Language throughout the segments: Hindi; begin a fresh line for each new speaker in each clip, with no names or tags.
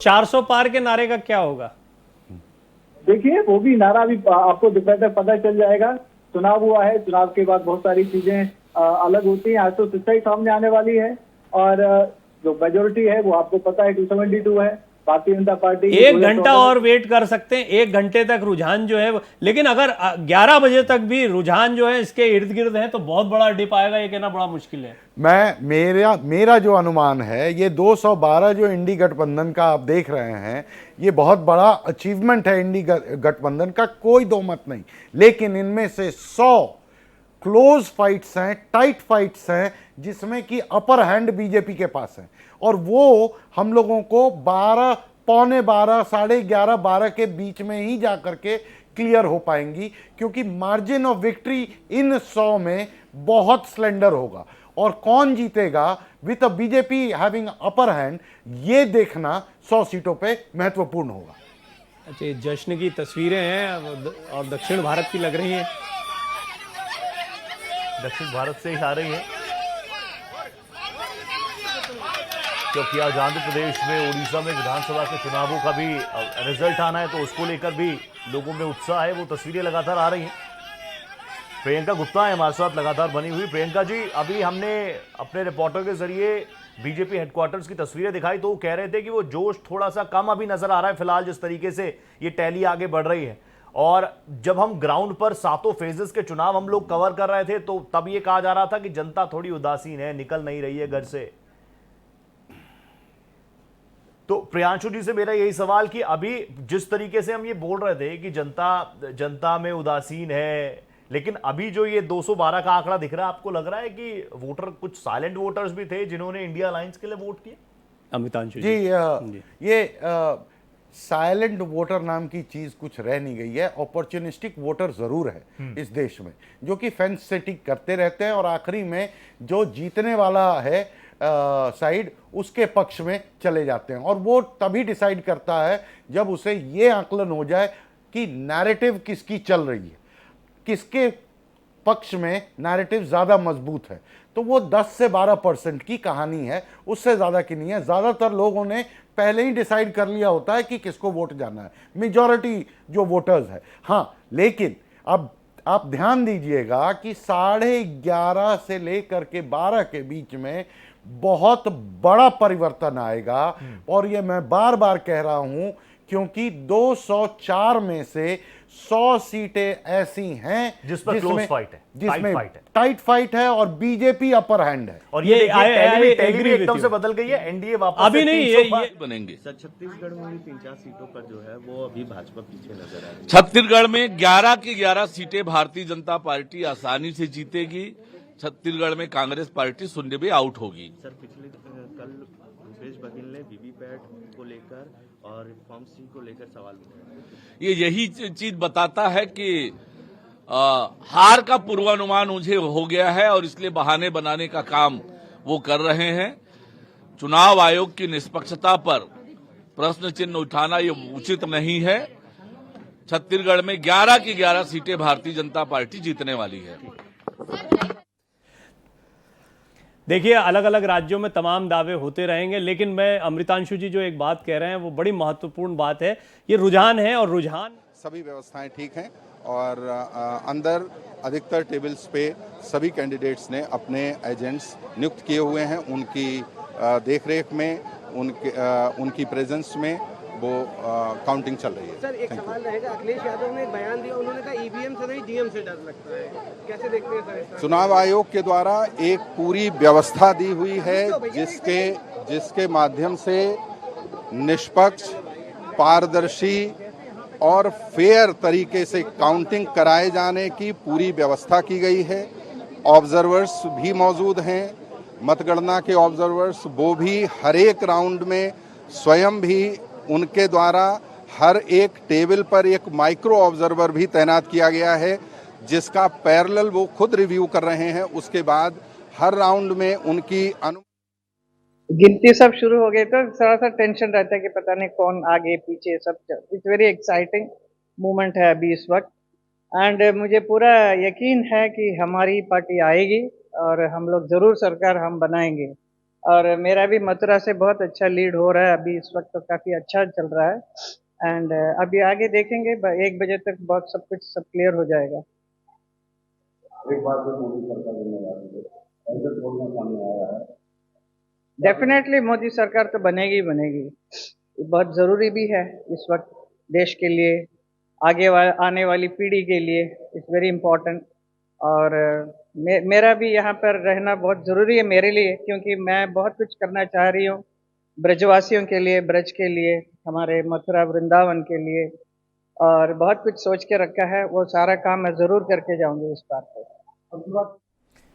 400 पार के नारे का क्या होगा?
देखिए, वो भी नारा भी आपको दोपहर तक पता चल जाएगा। चुनाव हुआ है, चुनाव के बाद बहुत सारी चीजें अलग होती हैं। आज तो सच्चाई सामने आने वाली है और जो मेजोरिटी है वो आपको पता है 272 है। भारतीय जनता पार्टी
1 घंटा और वेट कर सकते हैं, 1 घंटे तक रुझान जो है लेकिन अगर 11 बजे तक भी रुझान जो है इसके इर्द गिर्द है तो बहुत बड़ा डिप आएगा, ये कहना बड़ा मुश्किल है।
मेरा जो अनुमान है, ये 212 जो इंडी गठबंधन का आप देख रहे हैं, ये बहुत बड़ा अचीवमेंट है इंडी गठबंधन का, कोई दो मत नहीं। लेकिन इनमें से 100 क्लोज फाइट्स हैं, टाइट फाइट्स हैं, जिसमें कि अपर हैंड बीजेपी के पास है और वो हम लोगों को 12, पौने 12, साढ़े 11, 12 के बीच में ही जा करके क्लियर हो पाएंगी, क्योंकि मार्जिन ऑफ विक्ट्री इन 100 में बहुत स्लेंडर होगा। और कौन जीतेगा with a BJP having upper hand, ये देखना 100 सीटों पे महत्वपूर्ण होगा।
अच्छा, ये जश्न की तस्वीरें हैं और दक्षिण भारत की लग रही हैं।
दक्षिण भारत से ही आ रही है, क्योंकि आज आंध्र प्रदेश में, उड़ीसा में विधानसभा के चुनावों का भी रिजल्ट आना है, तो उसको लेकर भी लोगों में उत्साह है। वो तस्वीरें लगातार आ रही हैं। प्रियंका गुप्ता है हमारे साथ लगातार बनी हुई। प्रियंका जी, अभी हमने अपने रिपोर्टर के जरिए बीजेपी हेडक्वार्टर्स की तस्वीरें दिखाई, तो वो कह रहे थे कि वो जोश थोड़ा सा कम अभी नजर आ रहा है फिलहाल, जिस तरीके से ये टैली आगे बढ़ रही है। और जब हम ग्राउंड पर सातों फेजेस के चुनाव हम लोग कवर कर रहे थे, तो तब ये कहा जा रहा था कि जनता थोड़ी उदासीन है, निकल नहीं रही है घर से। तो प्रियांशु जी से मेरा यही सवाल कि अभी जिस तरीके से हम ये बोल रहे थे कि जनता में उदासीन है, लेकिन अभी जो ये 212 का आंकड़ा दिख रहा है, आपको लग रहा है कि वोटर, कुछ साइलेंट वोटर्स भी थे जिन्होंने इंडिया अलायंस के लिए वोट किया?
अमितांशु
जी, ये साइलेंट वोटर नाम की चीज कुछ रह नहीं गई है। अपॉर्चुनिस्टिक वोटर जरूर है इस देश में, जो कि फेंस सेटिंग करते रहते हैं और आखिरी में जो जीतने वाला है साइड, उसके पक्ष में चले जाते हैं। और वो तभी डिसाइड करता है जब उसे ये आकलन हो जाए कि नैरेटिव किसकी चल रही है, किसके पक्ष में नैरेटिव ज़्यादा मजबूत है। तो वो 10 से 12% की कहानी है, उससे ज़्यादा की नहीं है। ज़्यादातर लोगों ने पहले ही डिसाइड कर लिया होता है कि किसको वोट जाना है, मेजॉरिटी जो वोटर्स है। हाँ, लेकिन अब आप ध्यान दीजिएगा कि 11:30 से लेकर के 12 के बीच में बहुत बड़ा परिवर्तन आएगा। और ये मैं बार बार कह रहा हूं, क्योंकि 204 में से 100 सीटें ऐसी हैं
जिसमें क्लोज फाइट है,
जिसमें टाइट फाइट है और बीजेपी अपर हैंड है।
और ये टैली एकदम से बदल गई है, एनडीए वापस
अभी नहीं ये
बनेंगे।
सर, छत्तीसगढ़ में भी 50 सीटों पर जो है वो अभी भाजपा पीछे नजर आ रही है।
छत्तीसगढ़ में 11 की 11 सीटें भारतीय जनता पार्टी आसानी से जीतेगी। छत्तीसगढ़ में कांग्रेस पार्टी शून्य में आउट होगी।
सर, कल भूपेश बघेल ने वीवीपैट को लेकर और फॉर्म सी को लेकर सवाल उठाया।
ये यही चीज बताता है कि हार का पूर्वानुमान मुझे हो गया है और इसलिए बहाने बनाने का काम वो कर रहे हैं। चुनाव आयोग की निष्पक्षता पर प्रश्न चिन्ह उठाना ये उचित नहीं है। छत्तीसगढ़ में 11 की 11 सीटें भारतीय जनता पार्टी जीतने वाली है।
देखिए, अलग अलग राज्यों में तमाम दावे होते रहेंगे, लेकिन मैं अमृतांशु जी जो एक बात कह रहे हैं वो बड़ी महत्वपूर्ण बात है। ये रुझान है और रुझान
सभी व्यवस्थाएं ठीक हैं और अंदर अधिकतर टेबल्स पे सभी कैंडिडेट्स ने अपने एजेंट्स नियुक्त किए हुए हैं। उनकी देखरेख में, उनकी प्रेजेंस में वो काउंटिंग चल रही है।
सर, एक सवाल रहेगा। अखिलेश यादव ने एक बयान दिया, उन्होंने कहा ईवीएम से नहीं डीएम से डर लगता है। कैसे देखते हैं सर?
चुनाव आयोग के द्वारा एक पूरी व्यवस्था दी हुई है जिसके माध्यम से निष्पक्ष, पारदर्शी और फेयर तरीके से काउंटिंग कराए जाने की पूरी व्यवस्था की गई है। ऑब्जर्वर्स भी मौजूद हैं, मतगणना के ऑब्जर्वर्स, वो भी हर एक राउंड में स्वयं भी उनके द्वारा हर एक टेबल पर एक माइक्रो ऑब्जर्वर भी तैनात किया गया है, जिसका पैरेलल वो खुद रिव्यू कर रहे हैं। उसके बाद हर राउंड में उनकी
गिनती सब शुरू हो गई तो थोड़ा सा टेंशन रहता है कि पता नहीं कौन आगे पीछे सब। इट्स वेरी एक्साइटिंग मोमेंट है अभी इस वक्त। एंड मुझे पूरा यकीन है कि हमारी पार्टी आएगी और हम लोग जरूर सरकार हम बनाएंगे। और मेरा भी मथुरा से बहुत अच्छा लीड हो रहा है अभी इस वक्त, तो काफ़ी अच्छा चल रहा है। एंड अभी आगे देखेंगे, 1 बजे तक बहुत सब क्लियर हो जाएगा। डेफिनेटली मोदी सरकार तो बनेगी ही बनेगी, ये बहुत ज़रूरी भी है इस वक्त देश के लिए, आने वाली पीढ़ी के लिए इट्स वेरी इम्पोर्टेंट। और मेरा भी यहाँ पर रहना बहुत ज़रूरी है मेरे लिए, क्योंकि मैं बहुत कुछ करना चाह रही हूँ ब्रजवासियों के लिए, ब्रज के लिए, हमारे मथुरा वृंदावन के लिए, और बहुत कुछ सोच के रखा है। वो सारा काम मैं ज़रूर करके जाऊँगी इस बार पर।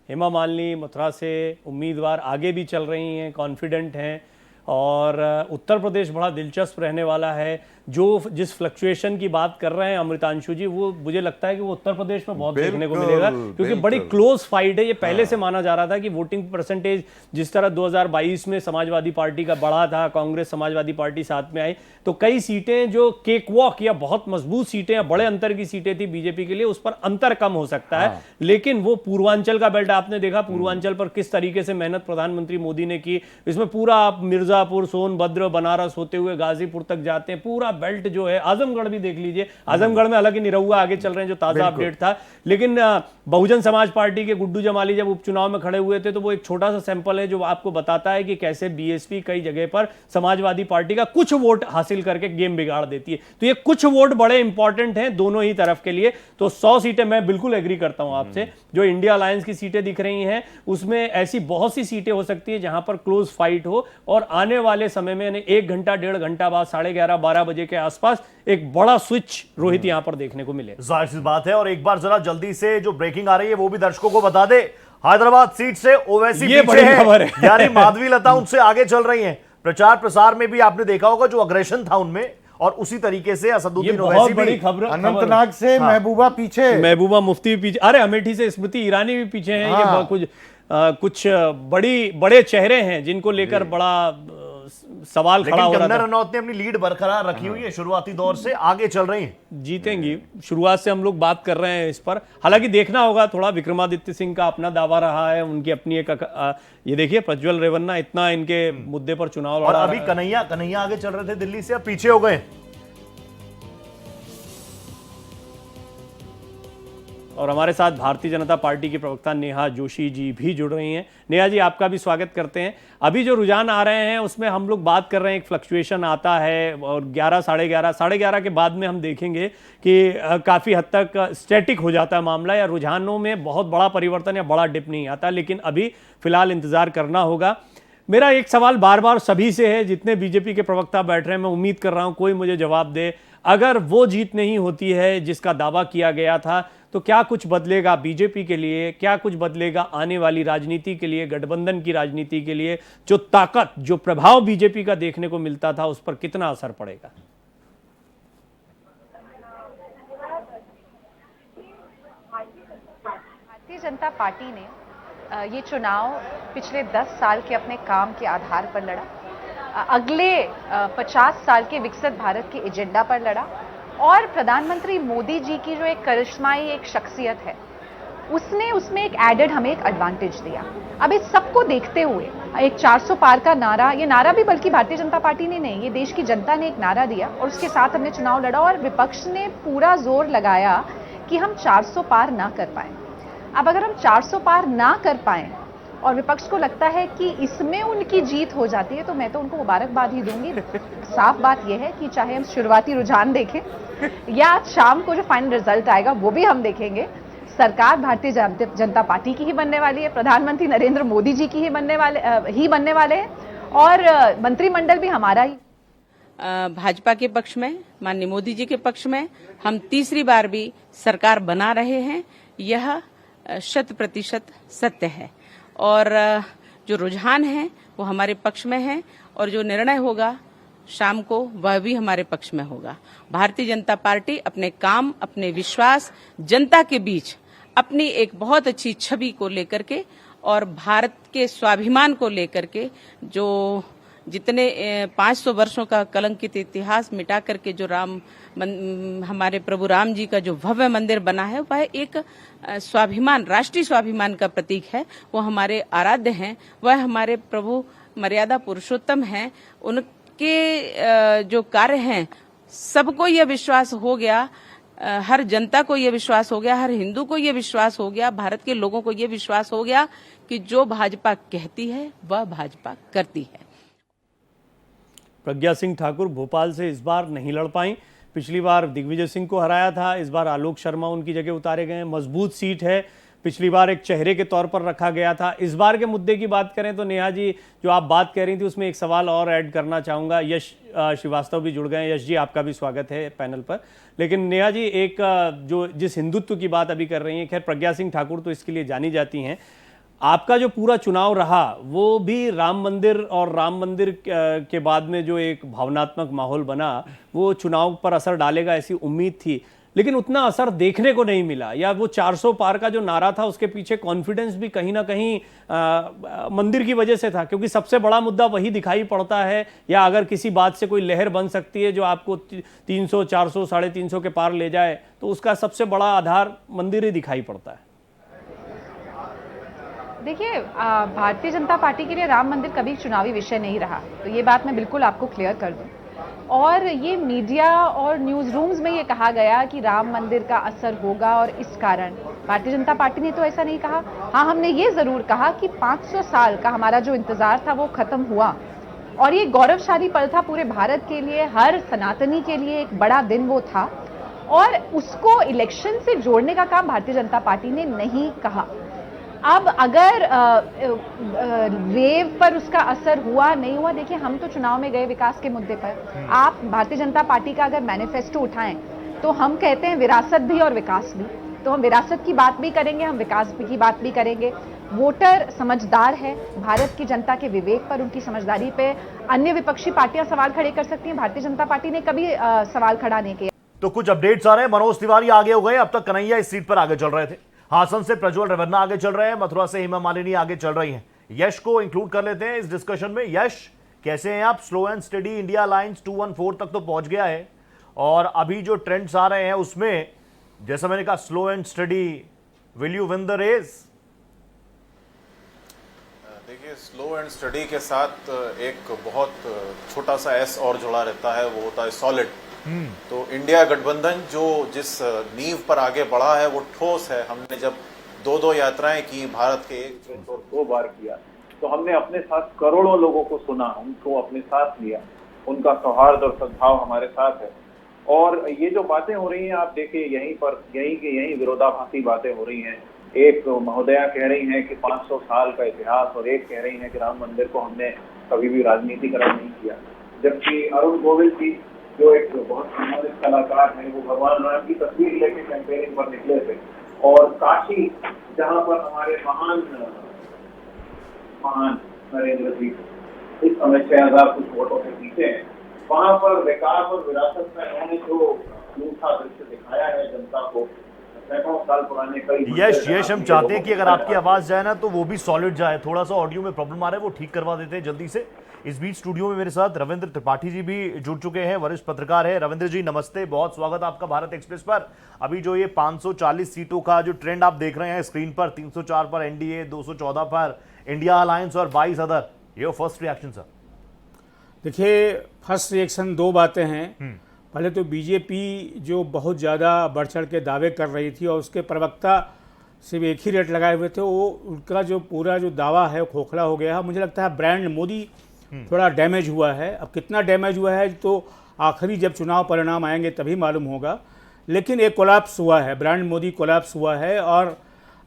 हेमा मालिनी मथुरा से उम्मीदवार आगे भी चल रही हैं, कॉन्फिडेंट हैं, और उत्तर प्रदेश बड़ा दिलचस्प रहने वाला है। जिस फ्लक्चुएशन की बात कर रहे हैं अमृतांशु जी, वो मुझे लगता है कि वो उत्तर प्रदेश में बहुत देखने को मिलेगा, क्योंकि बड़ी क्लोज फाइट है। ये पहले से माना जा रहा था कि वोटिंग परसेंटेज जिस तरह 2022 में समाजवादी पार्टी का बढ़ा था, कांग्रेस समाजवादी पार्टी साथ में आई, तो कई सीटें जो केक वॉक या बहुत मजबूत सीटें या बड़े अंतर की सीटें थी बीजेपी के लिए, उस पर अंतर कम हो सकता है। लेकिन वो पूर्वांचल का बेल्ट आपने देखा, पूर्वांचल पर किस तरीके से मेहनत प्रधानमंत्री मोदी ने की। इसमें पूरा आप मिर्जापुर, सोनभद्र, बनारस होते हुए गाजीपुर तक जाते हैं, पूरा बेल्ट जो है, आजमगढ़ भी देख लीजिए, आजमगढ़ में हालांकि निरहुआ आगे चल रहे हैं जो ताजा अपडेट था, लेकिन बहुजन समाज पार्टी के गुड्डू जमाली जब उपचुनाव में खड़े हुए थे तो वो एक छोटा सा सैंपल है जो आपको बताता है कि कैसे बीएसपी कई जगह पर समाजवादी पार्टी का कुछ वोट हासिल करके गेम बिगाड़ देती है। तो ये कुछ वोट बड़े इंपॉर्टेंट हैं दोनों ही तरफ के लिए। तो 100 सीटें, मैं बिल्कुल एग्री करता हूं आपसे, जो इंडिया अलायंस की सीटें दिख रही हैं उसमें ऐसी बहुत सी सीटें हो सकती है जहां पर क्लोज फाइट हो, और आने वाले समय में 1 घंटा 1.5 घंटा बाद 11:30-12 बजे के आसपास एक बड़ा स्विच रोहित यहां पर देखने को मिले।
जाहिर सी बात है। और एक बार जरा जल्दी से जो ब्रेकिंग आ रही है वो भी दर्शकों को बता दे। हैदराबाद सीट से ओवैसी
ये बड़ी खबर है,
यानी माधवी लता उनसे आगे चल रही हैं। प्रचार प्रसार में भी आपने देखा होगा जो अग्रेशन था उनमें, और उसी तरीके से असदुद्दीन ओवैसी भी।
अनंतनाग से महबूबा पीछे,
महबूबा मुफ्ती भी पीछे, अरे अमेठी से स्मृति ईरानी भी पीछे हैं। ये कुछ बड़े चेहरे हैं जिनको लेकर बड़ा सवाल खड़ा हो रहा था।
कंगना रनौत ने अपनी लीड बरकरार रखी हुई है, शुरुआती दौर से आगे चल रही हैं।
जीतेंगी, शुरुआत से हम लोग बात कर रहे हैं इस पर। हालांकि देखना होगा, थोड़ा विक्रमादित्य सिंह का अपना दावा रहा है, उनकी अपनी एक ये देखिए प्रज्वल रेवन्ना इतना इनके मुद्दे पर चुनाव
और अभी कन्हैया आगे चल रहे थे दिल्ली से, अब पीछे हो गए।
और हमारे साथ भारतीय जनता पार्टी की प्रवक्ता नेहा जोशी जी भी जुड़ रही हैं। नेहा जी, आपका भी स्वागत करते हैं। अभी जो रुझान आ रहे हैं उसमें हम लोग बात कर रहे हैं, एक फ्लक्चुएशन आता है, और 11, साढ़े 11 के बाद में हम देखेंगे कि काफ़ी हद तक स्टैटिक हो जाता है मामला, या रुझानों में बहुत बड़ा परिवर्तन या बड़ा डिप नहीं आता। लेकिन अभी फिलहाल इंतज़ार करना होगा। मेरा एक सवाल बार बार सभी से है, जितने बीजेपी के प्रवक्ता बैठ रहे हैं, मैं उम्मीद कर रहा हूँ कोई मुझे जवाब दे। अगर वो जीत नहीं होती है जिसका दावा किया गया था, तो क्या कुछ बदलेगा बीजेपी के लिए, क्या कुछ बदलेगा आने वाली राजनीति के लिए, गठबंधन की राजनीति के लिए? जो ताकत, जो प्रभाव बीजेपी का देखने को मिलता था, उस पर कितना असर पड़ेगा?
भारतीय जनता पार्टी ने ये चुनाव पिछले 10 साल के अपने काम के आधार पर लड़ा, अगले 50 साल के विकसित भारत के एजेंडा पर लड़ा, और प्रधानमंत्री मोदी जी की जो एक करिश्माई एक शख्सियत है, उसने उसमें एक एडेड हमें एक एडवांटेज दिया। अब इस सबको देखते हुए एक 400 पार का नारा, ये नारा भी बल्कि भारतीय जनता पार्टी ने नहीं, ये देश की जनता ने एक नारा दिया, और उसके साथ हमने चुनाव लड़ा, और विपक्ष ने पूरा जोर लगाया कि हम 400 पार ना कर पाए। अब अगर हम 400 पार ना कर पाए और विपक्ष को लगता है कि इसमें उनकी जीत हो जाती है, तो मैं तो उनको मुबारकबाद ही दूंगी। साफ बात यह है कि चाहे हम शुरुआती रुझान देखें या शाम को जो फाइनल रिजल्ट आएगा वो भी हम देखेंगे, सरकार भारतीय जनता पार्टी की ही बनने वाली है, प्रधानमंत्री नरेंद्र मोदी जी की ही बनने वाले हैं, और मंत्रिमंडल भी हमारा ही।
भाजपा के पक्ष में, माननीय मोदी जी के पक्ष में हम तीसरी बार भी सरकार बना रहे हैं, यह 100% सत्य है। और जो रुझान है वो हमारे पक्ष में है, और जो निर्णय होगा शाम को वह भी हमारे पक्ष में होगा। भारतीय जनता पार्टी अपने काम, अपने विश्वास जनता के बीच अपनी एक बहुत अच्छी छवि को लेकर के, और भारत के स्वाभिमान को लेकर के, जो जितने 500 वर्षों का कलंकित इतिहास मिटा करके जो हमारे प्रभु राम जी का जो भव्य मंदिर बना है, वह एक स्वाभिमान, राष्ट्रीय स्वाभिमान का प्रतीक है। वो हमारे आराध्य हैं, वह हमारे प्रभु मर्यादा पुरुषोत्तम हैं, उनके जो कार्य हैं, सबको यह विश्वास हो गया, हर जनता को यह विश्वास हो गया, हर हिंदू को यह विश्वास हो गया, भारत के लोगों को यह विश्वास हो गया कि जो भाजपा कहती है वह भाजपा करती है।
प्रज्ञा सिंह ठाकुर भोपाल से इस बार नहीं लड़ पाई। पिछली बार दिग्विजय सिंह को हराया था, इस बार आलोक शर्मा उनकी जगह उतारे गए हैं। मजबूत सीट है, पिछली बार एक चेहरे के तौर पर रखा गया था। इस बार के मुद्दे की बात करें तो नेहा जी, जो आप बात कह रही थी उसमें एक सवाल और ऐड करना चाहूँगा। यश श्रीवास्तव भी जुड़ गए हैं। यश जी, आपका भी स्वागत है पैनल पर। लेकिन नेहा जी, एक जो जिस हिंदुत्व की बात अभी कर रही हैं, खैर प्रज्ञा सिंह ठाकुर तो इसके लिए जानी जाती हैं, आपका जो पूरा चुनाव रहा वो भी राम मंदिर, और राम मंदिर के बाद में जो एक भावनात्मक माहौल बना वो चुनाव पर असर डालेगा ऐसी उम्मीद थी, लेकिन उतना असर देखने को नहीं मिला। या वो 400 पार का जो नारा था उसके पीछे कॉन्फिडेंस भी कहीं ना कहीं मंदिर की वजह से था, क्योंकि सबसे बड़ा मुद्दा वही दिखाई पड़ता है। या अगर किसी बात से कोई लहर बन सकती है जो आपको 300, 400, 350 के पार ले जाए, तो उसका सबसे बड़ा आधार मंदिर ही दिखाई पड़ता है।
देखिए, भारतीय जनता पार्टी के लिए राम मंदिर कभी चुनावी विषय नहीं रहा, तो ये बात मैं बिल्कुल आपको क्लियर कर दूं। और ये मीडिया और न्यूज़ रूम्स में ये कहा गया कि राम मंदिर का असर होगा और इस कारण, भारतीय जनता पार्टी ने तो ऐसा नहीं कहा। हाँ, हमने ये ज़रूर कहा कि 500 साल का हमारा जो इंतज़ार था वो ख़त्म हुआ, और ये गौरवशाली पल था पूरे भारत के लिए, हर सनातनी के लिए एक बड़ा दिन वो था, और उसको इलेक्शन से जोड़ने का काम भारतीय जनता पार्टी ने नहीं कहा। अब अगर वेव पर उसका असर हुआ नहीं हुआ, देखिए हम तो चुनाव में गए विकास के मुद्दे पर। आप भारतीय जनता पार्टी का अगर मैनिफेस्टो उठाएं तो हम कहते हैं विरासत भी और विकास भी, तो हम विरासत की बात भी करेंगे, हम विकास की बात भी करेंगे। वोटर समझदार है, भारत की जनता के विवेक पर, उनकी समझदारी पे अन्य विपक्षी पार्टियां सवाल खड़े कर सकती हैं, भारतीय जनता पार्टी ने कभी सवाल खड़ा नहीं किया।
तो कुछ अपडेट्स आ रहे हैं। मनोज तिवारी आगे हो गए, अब तक कन्हैया इस सीट पर आगे चल रहे थे। हासन से प्रज्वल रेवन्ना आगे चल रहे हैं, मथुरा से हेमा मालिनी आगे चल रही हैं। यश को इंक्लूड कर लेते हैं इस डिस्कशन में। यश, कैसे हैं आप? Slow and study India alliance 214 तक तो पहुंच गया है, और अभी जो ट्रेंड्स आ रहे हैं उसमें, जैसा मैंने कहा, slow and steady, will you win the race?
देखिए, स्लो एंड स्टडी के साथ एक बहुत छोटा सा एस और जुड़ा रहता है, वो होता है सॉलिड। तो इंडिया गठबंधन जो जिस नींव पर आगे बढ़ा है वो ठोस है। हमने जब 2-2 यात्राएं की, भारत के एक और 2 बार किया, तो हमने अपने साथ करोड़ों लोगों को सुना, उनको अपने साथ लिया, उनका सौहार्द और सद्भाव हमारे साथ है। और ये जो बातें हो रही हैं, आप देखिए यहीं विरोधाभासी बातें हो रही हैं। एक महोदया कह रही हैं कि 500 साल का इतिहास, और एक कह रही हैं कि राम मंदिर को हमने कभी भी राजनीतिकरण नहीं किया। जबकि अरुण गोविल जी, जो एक बहुत सम्मानित कलाकार हैं, वो भगवान राम की तस्वीर लेके कैंपेनिंग पर निकले थे, और काशी, जहां पर हमारे महान नरेंद्र जी इस समय 6000 कुछ वोटों से जीते हैं, वहां पर विकास और विरासत में उन्होंने जो अनूठा दृश्य दिखाया है जनता को, सैकड़ों साल पुराने कई।
यश, हम चाहते हैं कि अगर आपकी आवाज जाए ना तो वो भी सॉलिड जाए। थोड़ा सा ऑडियो में प्रॉब्लम आ रहा है, वो ठीक करवा देते हैं जल्दी से। इस बीच स्टूडियो में मेरे साथ रविंद्र त्रिपाठी जी भी जुड़ चुके हैं, वरिष्ठ पत्रकार है। रविंद्र जी नमस्ते, बहुत स्वागत आपका भारत एक्सप्रेस पर। अभी जो ये 540 सीटों का जो ट्रेंड आप देख रहे हैं स्क्रीन पर, 304 पर एनडीए, 214 पर इंडिया अलायंस और 22 अदर, ये फर्स्ट रिएक्शन सर?
देखिए, फर्स्ट रिएक्शन 2 बातें हैं। पहले तो बीजेपी जो बहुत ज़्यादा बढ़ चढ़ के दावे कर रही थी, और उसके प्रवक्ता सिर्फ एक ही रेट लगाए हुए थे, वो उनका जो पूरा जो दावा है खोखला हो गया है। मुझे लगता है ब्रांड मोदी थोड़ा डैमेज हुआ है। अब कितना डैमेज हुआ है तो आखिरी जब चुनाव परिणाम आएंगे तभी मालूम होगा, लेकिन एक कोलैप्स हुआ है, ब्रांड मोदी कोलैप्स हुआ है। और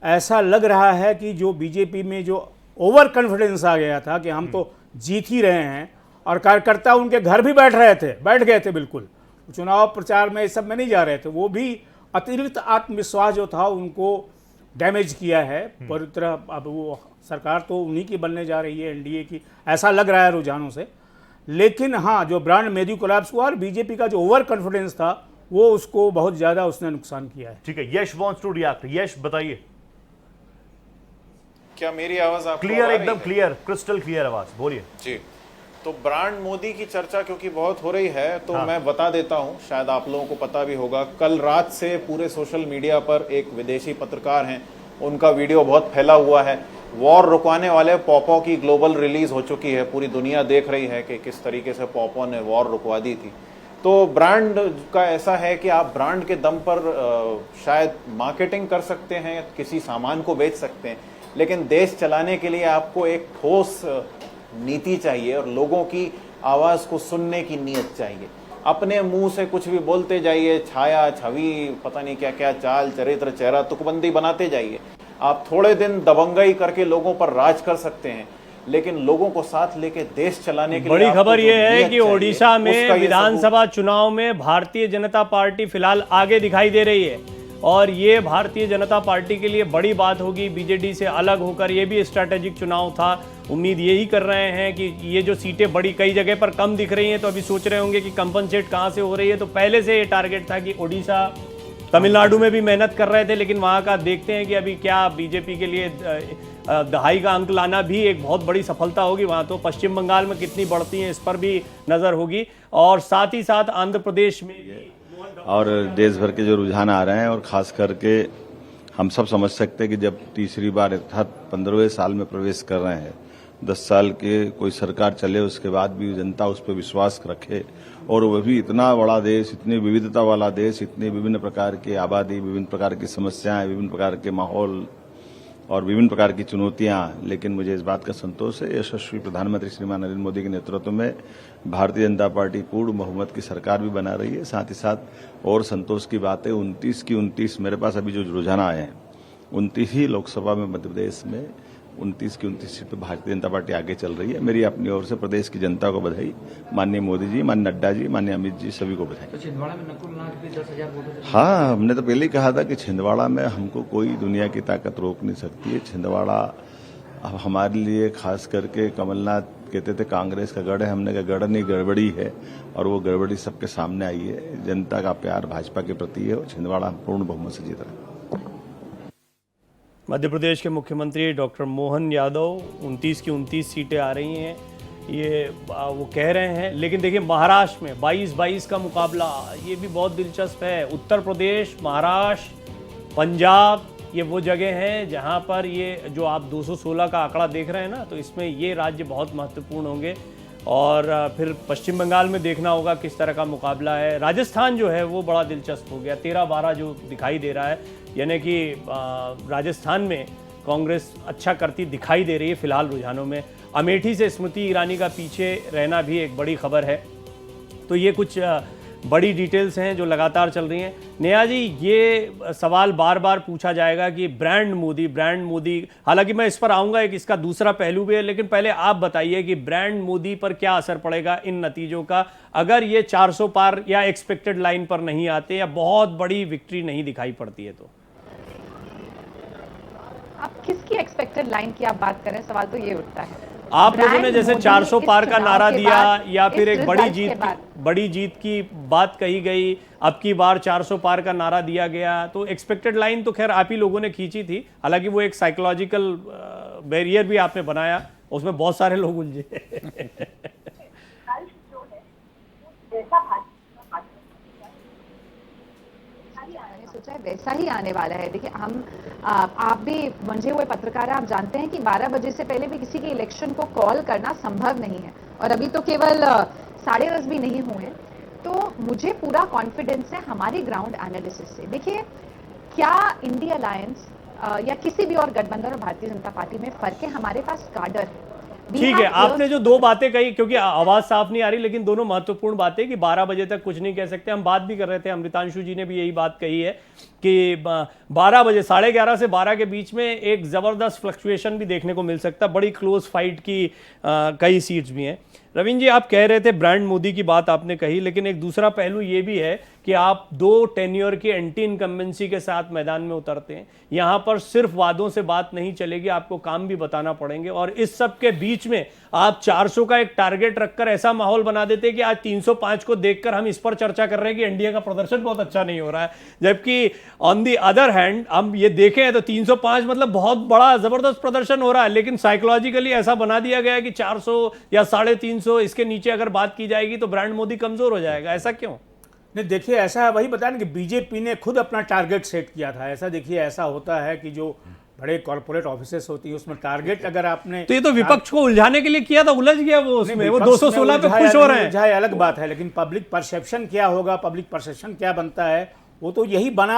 ऐसा लग रहा है कि जो बीजेपी में जो ओवर कॉन्फिडेंस आ गया था कि हम तो जीत ही रहे हैं, और कार्यकर्ता उनके घर भी बैठ गए थे, बिल्कुल चुनाव प्रचार में इस सब में नहीं जा रहे थे, वो भी अतिरिक्त आत्मविश्वास जो था उनको डैमेज किया है पूरी तरह। अब वो सरकार तो उन्हीं की बनने जा रही है, एनडीए की, ऐसा लग रहा है रुझानों से। लेकिन हाँ, जो ब्रांड मोदी कोलैप्स हुआ, और बीजेपी का जो ओवर कॉन्फिडेंस था वो उसको बहुत ज्यादा उसने नुकसान किया है।
ठीक है, यश वांट्स टू रिएक्ट। यश बताइए।
क्या मेरी आवाज आपको
क्लियर, एकदम क्लियर, क्रिस्टल क्लियर आवाज, बोलिए
जी। तो ब्रांड मोदी की चर्चा क्योंकि बहुत हो रही है, तो मैं बता देता हूं, शायद आप लोगों को पता भी होगा, कल रात से पूरे सोशल मीडिया पर एक विदेशी पत्रकार हैं, उनका वीडियो बहुत फैला हुआ है। वॉर रुकवाने वाले पॉपो की ग्लोबल रिलीज हो चुकी है, पूरी दुनिया देख रही है कि किस तरीके से पॉपो ने वॉर रुकवा दी थी। तो ब्रांड का ऐसा है कि आप ब्रांड के दम पर शायद मार्केटिंग कर सकते हैं, किसी सामान को बेच सकते हैं, लेकिन देश चलाने के लिए आपको एक ठोस नीति चाहिए और लोगों की आवाज़ को सुनने की नीयत चाहिए। अपने मुंह से कुछ भी बोलते जाइए, छाया छवि पता नहीं क्या क्या चाल चरित्र चेहरा तुकबंदी बनाते जाइए। आप थोड़े दिन दबंगई करके लोगों पर राज कर सकते हैं, लेकिन लोगों को साथ लेके देश चलाने के लिए
बड़ी खबर
जो
यह है
नीयत
कि
चाहिए,
ओडिशा में
उसका ये
विधानसभा चुनाव में भारतीय जनता पार्टी फिलहाल आगे दिखाई दे रही है और ये भारतीय जनता पार्टी के लिए बड़ी बात होगी। बीजेडी से अलग होकर ये भी स्ट्रैटेजिक चुनाव था। उम्मीद यही कर रहे हैं कि ये जो सीटें बड़ी कई जगह पर कम दिख रही हैं तो अभी सोच रहे होंगे कि कंपनसेट कहाँ से हो रही है। तो पहले से ये टारगेट था कि ओडिशा, तमिलनाडु में भी मेहनत कर रहे थे, लेकिन वहाँ का देखते हैं कि अभी क्या बीजेपी के लिए दहाई का अंक लाना भी एक बहुत बड़ी सफलता होगी। वहाँ तो पश्चिम बंगाल में कितनी बढ़ती हैं इस पर भी नज़र होगी और साथ ही साथ आंध्र प्रदेश में
और देश भर के जो रुझान आ रहे हैं और खास करके हम सब समझ सकते हैं कि जब तीसरी बार अर्थात 15वें साल में प्रवेश कर रहे हैं, 10 साल के कोई सरकार चले उसके बाद भी जनता उस पर विश्वास रखे और वह भी इतना बड़ा देश, इतनी विविधता वाला देश, इतनी विभिन्न प्रकार की आबादी, विभिन्न प्रकार की समस्याएं, विभिन्न प्रकार के माहौल और विभिन्न प्रकार की चुनौतियां। लेकिन मुझे इस बात का संतोष है, यशस्वी प्रधानमंत्री श्रीमान नरेंद्र मोदी के नेतृत्व में भारतीय जनता पार्टी पूर्ण बहुमत की सरकार भी बना रही है। साथ ही साथ और संतोष की बात है, 29 की 29 मेरे पास अभी जो रुझान आए हैं 29 ही लोकसभा में मध्य प्रदेश में 29 की 29 सीट पर भारतीय जनता पार्टी आगे चल रही है। मेरी अपनी ओर से प्रदेश की जनता को बधाई, माननीय मोदी जी, माननीय नड्डा जी, माननीय अमित जी, सभी को बधाई।
तो छिंदवाड़ा में नकुल नाथ भी 10,000 वोटों से
हाँ, हमने तो पहले ही कहा था कि छिंदवाड़ा में हमको कोई दुनिया की ताकत रोक नहीं सकती है। छिंदवाड़ा अब हमारे लिए खास करके कमलनाथ कहते थे कांग्रेस का गढ़ है, हमने कहा गढ़ नहीं गड़बड़ी है और वो गड़बड़ी सबके सामने आई है। जनता का प्यार भाजपा के प्रति है और छिंदवाड़ा पूर्ण बहुमत से जीत रहा है।
मध्य प्रदेश के मुख्यमंत्री डॉक्टर मोहन यादव 29 की 29 सीटें आ रही हैं, ये वो कह रहे हैं। लेकिन देखिए महाराष्ट्र में 22-22 का मुकाबला, ये भी बहुत दिलचस्प है। उत्तर प्रदेश, महाराष्ट्र, पंजाब, ये वो जगह हैं जहां पर ये जो आप 216 का आंकड़ा देख रहे हैं ना, तो इसमें ये राज्य बहुत महत्वपूर्ण होंगे। और फिर पश्चिम बंगाल में देखना होगा किस तरह का मुकाबला है। राजस्थान जो है वो बड़ा दिलचस्प हो गया, 13-12 जो दिखाई दे रहा है, यानी कि राजस्थान में कांग्रेस अच्छा करती दिखाई दे रही है फिलहाल रुझानों में। अमेठी से स्मृति ईरानी का पीछे रहना भी एक बड़ी खबर है। तो ये कुछ बड़ी डिटेल्स हैं जो लगातार चल रही हैं। नेहा जी, ये सवाल बार बार पूछा जाएगा कि ब्रांड मोदी, हालांकि मैं इस पर आऊँगा, एक इसका दूसरा पहलू भी है, लेकिन पहले आप बताइए कि ब्रांड मोदी पर क्या असर पड़ेगा इन नतीजों का, अगर ये 400 पार या एक्सपेक्टेड लाइन पर नहीं आते या बहुत बड़ी विक्ट्री नहीं दिखाई पड़ती है। तो
आप किसकी एक्सपेक्टेड लाइन की आप बात करें, सवाल तो ये उठता है।
आप लोगों ने जैसे 400 पार का नारा दिया या फिर एक बड़ी जीत की बात कही गई, अब की बार 400 पार का नारा दिया गया, तो एक्सपेक्टेड लाइन तो खैर आप ही लोगों ने खींची थी, हालांकि वो एक साइकोलॉजिकल बैरियर भी आपने बनाया, उसमें बहुत सारे लोग उलझे।
सोचा है वैसा ही आने वाला है। देखिए हम आप भी मंझे हुए पत्रकार हैं, आप जानते हैं कि 12 बजे से पहले भी किसी के इलेक्शन को कॉल करना संभव नहीं है और अभी तो केवल 10:30 भी नहीं हुए। तो मुझे पूरा कॉन्फिडेंस है हमारी ग्राउंड एनालिसिस से। देखिए क्या इंडिया अलायंस या किसी भी और गठबंधन और भारतीय जनता पार्टी में फर्क है, हमारे पास काडर है।
ठीक है, आपने जो दो बातें कही, क्योंकि आवाज साफ नहीं आ रही, लेकिन दोनों महत्वपूर्ण बातें कि 12 बजे तक कुछ नहीं कह सकते। हम बात भी कर रहे थे, अमृतांशु जी ने भी यही बात कही है कि 12 बजे 11:30 से 12 के बीच में एक जबरदस्त फ्लक्चुएशन भी देखने को मिल सकता है। बड़ी क्लोज फाइट की कई सीट्स भी हैं। रविंद्र जी, आप कह रहे थे ब्रांड मोदी की बात आपने कही, लेकिन एक दूसरा पहलू ये भी है कि आप 2 टेन्योर की एंटी इनकम्बेंसी के साथ मैदान में उतरते हैं। यहाँ पर सिर्फ वादों से बात नहीं चलेगी, आपको काम भी बताना पड़ेंगे। और इस सब के बीच में आप 400 का एक टारगेट रखकर ऐसा माहौल बना देते हैं कि आज 305 को देखकर हम इस पर चर्चा कर रहे हैं कि एनडीए का प्रदर्शन बहुत अच्छा नहीं हो रहा है, जबकि ऑन दी अदर हैंड हम ये देखें तो 305 मतलब बहुत बड़ा जबरदस्त प्रदर्शन हो रहा है, लेकिन साइकोलॉजिकली ऐसा बना दिया गया है कि 400 या 350 इसके नीचे अगर बात की जाएगी तो ब्रांड मोदी कमजोर हो जाएगा। ऐसा क्यों?
नहीं, देखिए ऐसा वही बताया ना कि बीजेपी ने खुद अपना टारगेट सेट किया था। ऐसा देखिए ऐसा होता है कि जो बड़े कॉर्पोरेट ऑफिसेस होती है, उसमें टारगेट अगर आपने
तो ये तो विपक्ष को उलझाने के लिए किया था, उलझ गया वो उसमें, वो 216 पे खुश हो रहे हैं।
अलग बात है, लेकिन पब्लिक परसेप्शन क्या होगा, पब्लिक परसेप्शन क्या बनता है, वो तो यही बन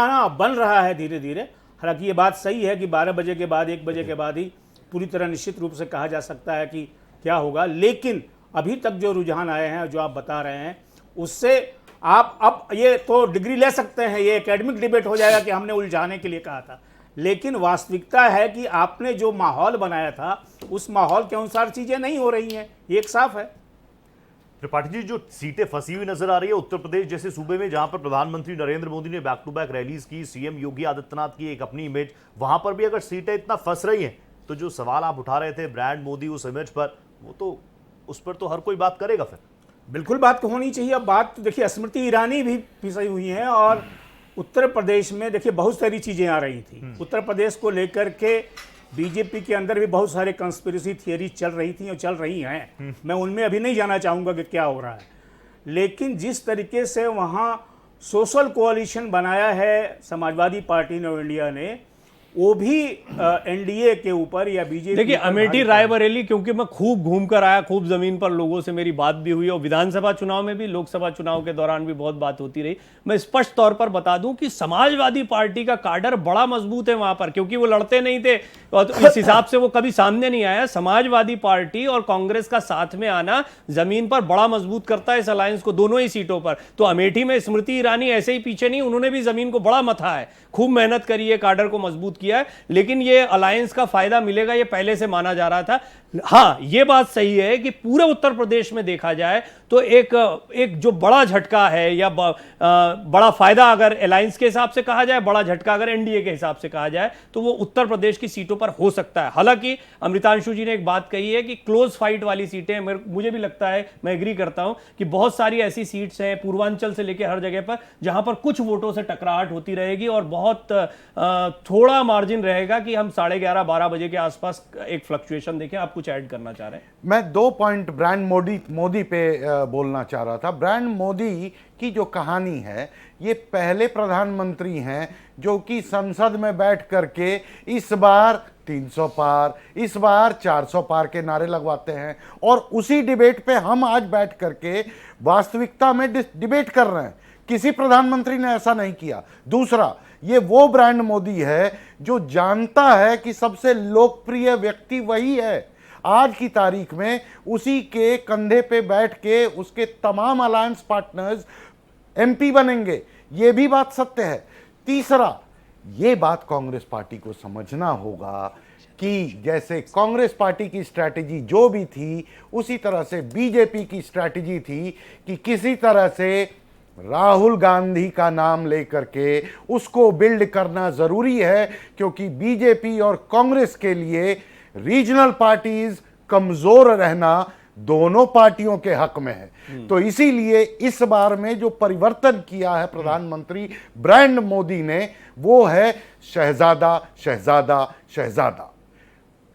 रहा है धीरे धीरे। हालांकि ये बात सही है कि 12 बजे के बाद 1 बजे के बाद ही पूरी तरह निश्चित रूप से कहा जा सकता है कि क्या होगा, लेकिन अभी तक जो रुझान आए हैं, जो आप बता रहे हैं, उससे आप अब ये तो डिग्री ले सकते हैं, ये एकेडमिक डिबेट हो जाएगा कि हमने उलझाने के लिए कहा था, लेकिन वास्तविकता है कि आपने जो माहौल बनाया था उस माहौल के अनुसार चीजें नहीं हो रही हैं, ये एक साफ है।
त्रिपाठी जी, जो सीटें फंसी हुई नजर आ रही है उत्तर प्रदेश जैसे सूबे में, जहां पर प्रधानमंत्री नरेंद्र मोदी ने बैक टू बैक रैलीज की, सीएम योगी आदित्यनाथ की एक अपनी इमेज, वहां पर भी अगर सीटें इतना फंस रही हैं तो जो सवाल आप उठा रहे थे ब्रांड मोदी उस इमेज पर, वो तो उस पर तो हर कोई बात करेगा। फिर
बिल्कुल बात तो होनी चाहिए। अब बात तो देखिए, स्मृति ईरानी भी फंसी हुई हैं और उत्तर प्रदेश में देखिए बहुत सारी चीजें आ रही थी। उत्तर प्रदेश को लेकर के बीजेपी के अंदर भी बहुत सारे कंस्पिरेसी थियरी चल रही थी और चल रही हैं। मैं उनमें अभी नहीं जाना चाहूंगा कि क्या हो रहा है, लेकिन जिस तरीके से वहां सोशल कोalition बनाया है समाजवादी पार्टी ने और इंडिया ने, वो भी एनडीए के ऊपर या बीजेपी।
देखिए अमेठी रायबरेली, क्योंकि मैं खूब घूम कर आया, खूब जमीन पर लोगों से मेरी बात भी हुई और विधानसभा चुनाव में भी, लोकसभा चुनाव के दौरान भी बहुत बात होती रही। मैं स्पष्ट तौर पर बता दूं कि समाजवादी पार्टी का काडर बड़ा मजबूत है वहां पर, क्योंकि वो लड़ते नहीं थे और तो इस हिसाब से वो कभी सामने नहीं आया। समाजवादी पार्टी और कांग्रेस का साथ में आना जमीन पर बड़ा मजबूत करता है इस अलायंस को, दोनों ही सीटों पर। तो अमेठी में स्मृति ईरानी ऐसे ही पीछे नहीं, उन्होंने भी जमीन को बड़ा मथा है, खूब मेहनत करी है, काडर को मजबूत किया है, लेकिन ये अलायंस का फायदा मिलेगा ये पहले से माना जा रहा था। हां, ये बात सही है कि पूरे उत्तर प्रदेश में देखा जाए तो एक जो बड़ा झटका है या बड़ा फायदा अगर अलायंस के हिसाब से कहा जाए, बड़ा झटका अगर एनडीए के हिसाब से कहा जाए, तो वो उत्तर प्रदेश की सीटों पर हो सकता है। हालांकि अमृतांशु जी ने एक बात कही है कि क्लोज फाइट वाली सीटें, मुझे भी लगता है, मैं एग्री करता हूं कि बहुत सारी ऐसी सीट्स हैं पूर्वांचल से लेकर हर जगह पर जहां पर कुछ वोटों से टकराहट होती रहेगी और बहुत थोड़ा मार्जिन रहेगा कि हम 11:30-12 बजे के आसपास एक फ्लक्चुएशन देखें। आप कुछ ऐड करना चाह रहे हैं?
मैं 2 पॉइंट ब्रांड मोदी पे बोलना चाह रहा था। ब्रांड मोदी की जो कहानी है, ये पहले प्रधानमंत्री हैं जो कि संसद में बैठ करके इस बार 300 पार, इस बार 400 पार के नारे लगवाते हैं, और उसी डिबेट पे हम आज बैठ करके वास्तविकता में डिबेट कर रहे हैं। किसी प्रधानमंत्री ने ऐसा नहीं किया। दूसरा, ये वो ब्रांड मोदी है जो जानता है कि सबसे लोकप्रिय व्यक्ति वही है। आज की तारीख में उसी के कंधे पे बैठ के उसके तमाम अलायंस पार्टनर्स एमपी बनेंगे, ये भी बात सत्य है। तीसरा, ये बात कांग्रेस पार्टी को समझना होगा कि जैसे कांग्रेस पार्टी की स्ट्रैटेजी जो भी थी, उसी तरह से बीजेपी की स्ट्रैटेजी थी कि किसी तरह से राहुल गांधी का नाम लेकर के उसको बिल्ड करना जरूरी है, क्योंकि बीजेपी और कांग्रेस के लिए रीजनल पार्टीज कमजोर रहना दोनों पार्टियों के हक में है। तो इसीलिए इस बार में जो परिवर्तन किया है प्रधानमंत्री ब्रांड मोदी ने, वो है शहजादा शहजादा शहजादा।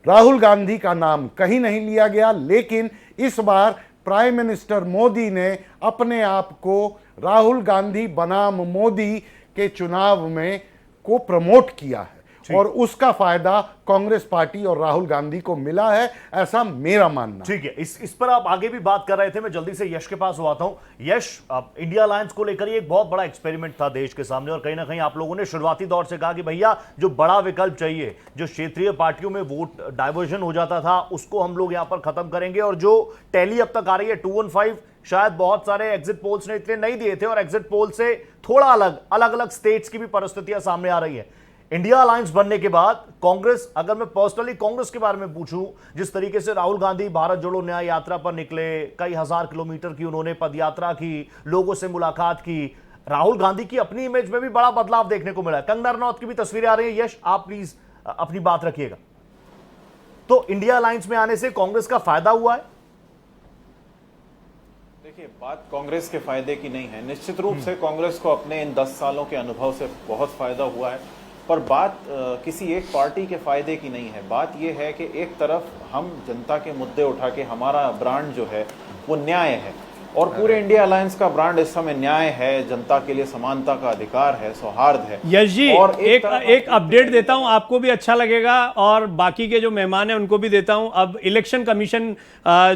राहुल गांधी का नाम कहीं नहीं लिया गया, लेकिन इस बार प्राइम मिनिस्टर मोदी ने अपने आप को राहुल गांधी बनाम मोदी के चुनाव में को प्रमोट किया है, और उसका फायदा कांग्रेस पार्टी और राहुल गांधी को मिला है, ऐसा मेरा मानना।
ठीक है, इस पर आप आगे भी बात कर रहे थे। मैं जल्दी से यश के पास आता हूं। यश, इंडिया अलायंस को लेकर एक बहुत बड़ा एक्सपेरिमेंट था देश के सामने, और कहीं ना कहीं आप लोगों ने शुरुआती दौर से कहा कि भैया जो बड़ा विकल्प चाहिए, जो क्षेत्रीय पार्टियों में वोट डाइवर्जन हो जाता था, उसको हम लोग यहां पर खत्म करेंगे। और जो टैली अब तक आ रही है 215, शायद बहुत सारे एग्जिट पोल्स ने इतने नहीं दिए थे, और एग्जिट पोल से थोड़ा अलग अलग स्टेट्स की भी परिस्थितियां सामने आ रही है। इंडिया अलायंस बनने के बाद कांग्रेस, अगर मैं पर्सनली कांग्रेस के बारे में पूछूं, जिस तरीके से राहुल गांधी भारत जोड़ो न्याय यात्रा पर निकले, कई हजार किलोमीटर की उन्होंने पदयात्रा की, लोगों से मुलाकात की, राहुल गांधी की अपनी इमेज में भी बड़ा बदलाव देखने को मिला। कंगना रनौत की भी तस्वीरें आ रही है। यश, आप प्लीज अपनी बात रखिएगा। तो इंडिया अलायंस में आने से कांग्रेस का फायदा हुआ है?
देखिए, बात कांग्रेस के फायदे की नहीं है। निश्चित रूप से कांग्रेस को अपने इन 10 सालों के अनुभव से बहुत फायदा हुआ है, पर बात किसी एक पार्टी के फायदे की नहीं है। बात यह है कि एक तरफ हम जनता के मुद्दे उठा के, हमारा ब्रांड जो है वो न्याय है, और पूरे इंडिया अलायंस का ब्रांड इस समय न्याय है, जनता के लिए समानता का अधिकार है, सौहार्द है।
यश जी,
और
एक अपडेट देता हूं, आपको भी अच्छा लगेगा और बाकी के जो मेहमान हैं उनको भी देता हूं। अब इलेक्शन कमीशन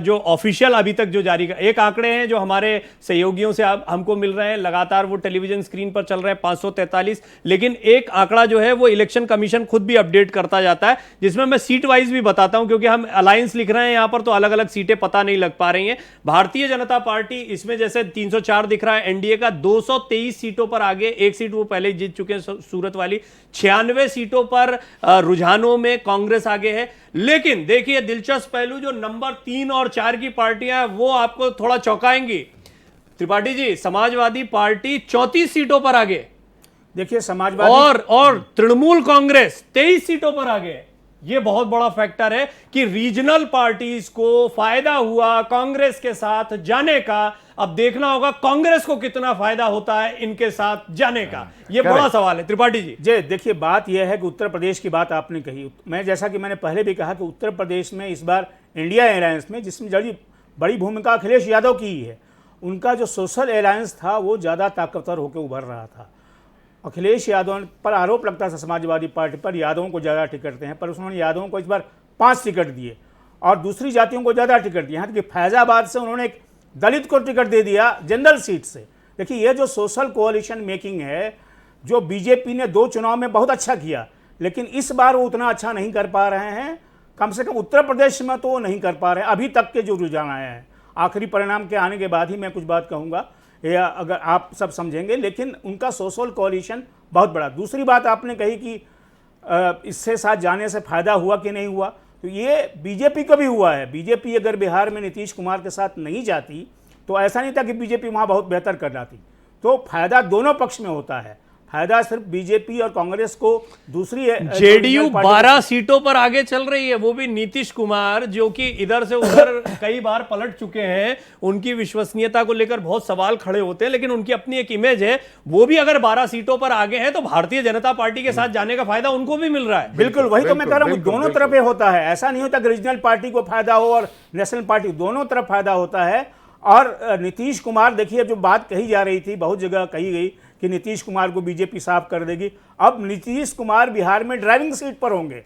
जो ऑफिशियल अभी तक जो जारी कर, एक आंकड़े हैं जो हमारे सहयोगियों से हमको मिल रहे हैं, लगातार वो टेलीविजन स्क्रीन पर चल रहे हैं 543, लेकिन एक आंकड़ा जो है वो इलेक्शन कमीशन खुद भी अपडेट करता जाता है, जिसमें मैं सीट वाइज भी बताता हूं, क्योंकि हम अलायंस लिख रहे हैं यहां पर तो अलग अलग सीटें पता नहीं लग पा रही हैं। भारतीय जनता पार्टी इसमें जैसे 304 दिख रहा है एनडीए का, 223 सीटों पर आगे, एक सीट वो पहले जीत चुके हैं सूरत वाली, 96 सीटों पर रुझानों में कांग्रेस आगे है। लेकिन देखिए दिलचस्प पहलू, जो नंबर 3 और 4 की पार्टियां हैं वो आपको थोड़ा चौंकाएंगी। त्रिपाठी जी, समाजवादी पार्टी 34 सीटों पर आगे,
देखिए समाजवादी
और तृणमूल कांग्रेस 23 सीटों पर आगे। ये बहुत बड़ा फैक्टर है कि रीजनल पार्टीज को फायदा हुआ कांग्रेस के साथ जाने का। अब देखना होगा कांग्रेस को कितना फायदा होता है इनके साथ जाने का, ये बड़ा सवाल है। त्रिपाठी जी
देखिए बात यह है कि उत्तर प्रदेश की बात आपने कही, मैं जैसा कि मैंने पहले भी कहा कि उत्तर प्रदेश में इस बार इंडिया अलायंस में, जिसमें बड़ी भूमिका अखिलेश यादव की ही है, उनका जो सोशल अलायंस था वो ज़्यादा ताकतवर होकर उभर रहा था। अखिलेश यादव पर आरोप लगता था समाजवादी पार्टी पर, यादवों को ज़्यादा टिकट दें, पर उन्होंने यादवों को इस बार 5 टिकट दिए और दूसरी जातियों को ज़्यादा टिकट दिए। यहाँ तक कि फैज़ाबाद से उन्होंने एक दलित को टिकट दे दिया जनरल सीट से। देखिए ये जो सोशल कोalition मेकिंग है, जो बीजेपी ने 2 चुनाव में बहुत अच्छा किया, लेकिन इस बार वो उतना अच्छा नहीं कर पा रहे हैं। कम से कम उत्तर प्रदेश में तो वो नहीं कर पा रहे हैं अभी तक के जो रुझान आए हैं। आखिरी परिणाम के आने के बाद ही मैं कुछ बात कहूँगा, या अगर आप सब समझेंगे, लेकिन उनका सोशल कोalition बहुत बड़ा। दूसरी बात आपने कही कि इससे साथ जाने से फायदा हुआ कि नहीं हुआ, तो ये बीजेपी को भी हुआ है। बीजेपी अगर बिहार में नीतीश कुमार के साथ नहीं जाती तो ऐसा नहीं था कि बीजेपी वहाँ बहुत बेहतर कर जाती। तो फायदा दोनों पक्ष में होता है, फायदा सिर्फ बीजेपी और कांग्रेस को। दूसरी
जेडीयू 12 सीटों पर आगे चल रही है, वो भी नीतीश कुमार जो कि इधर से उधर कई बार पलट चुके हैं। उनकी विश्वसनीयता को लेकर बहुत सवाल खड़े होते हैं, लेकिन उनकी अपनी एक इमेज है। वो भी अगर 12 सीटों पर आगे हैं तो भारतीय जनता पार्टी के साथ जाने का फायदा उनको भी मिल रहा है।
बिल्कुल, वही तो मैं कह रहा हूँ, दोनों तरफ होता है। ऐसा नहीं होता कि रीजनल पार्टी को फायदा हो और नेशनल पार्टी, दोनों तरफ फायदा होता है। और नीतीश कुमार, देखिए जो बात कही जा रही थी, बहुत जगह कही गई कि नीतीश कुमार को बीजेपी साफ कर देगी। अब नीतीश कुमार बिहार में ड्राइविंग सीट पर होंगे।